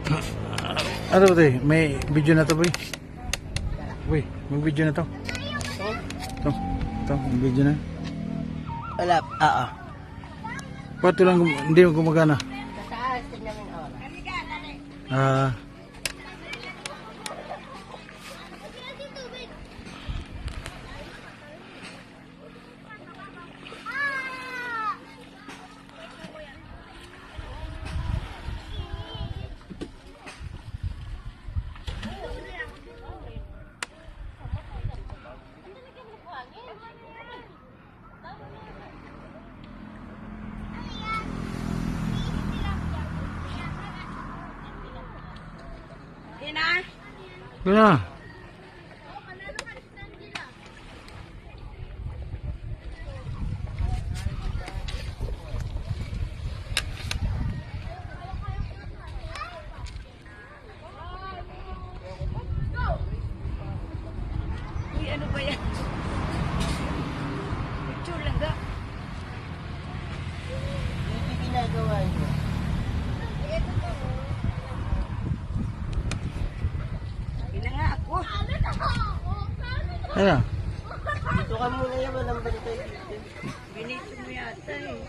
Ano ba ito? May video na to, boy. Boy, may video na to. Ito, may video na. Wala, oo. Pato lang, hindi mo gumagana. Sa taas, tignan mo yung oras. Ah, yun na. Uy, ano ba yan? Picture lang ga. Hindi ginagawa niyo. Ina nga ako. Ayun na. Dito ka muna yan, walang bantay dito. Binito mo yata eh.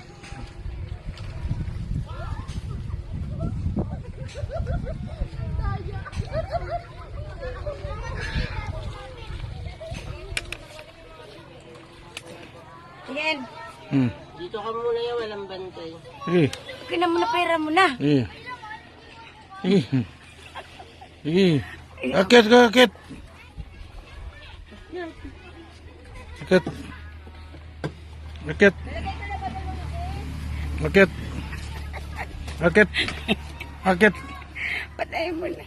Yan. Dito ka muna yan, walang bantay. Sige. Okay na muna, pera mo na. Sige. Sige. Sige. Akit ka, akit. Akit. Akit. Akit. Akit. Akit. Patayin mo na.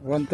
One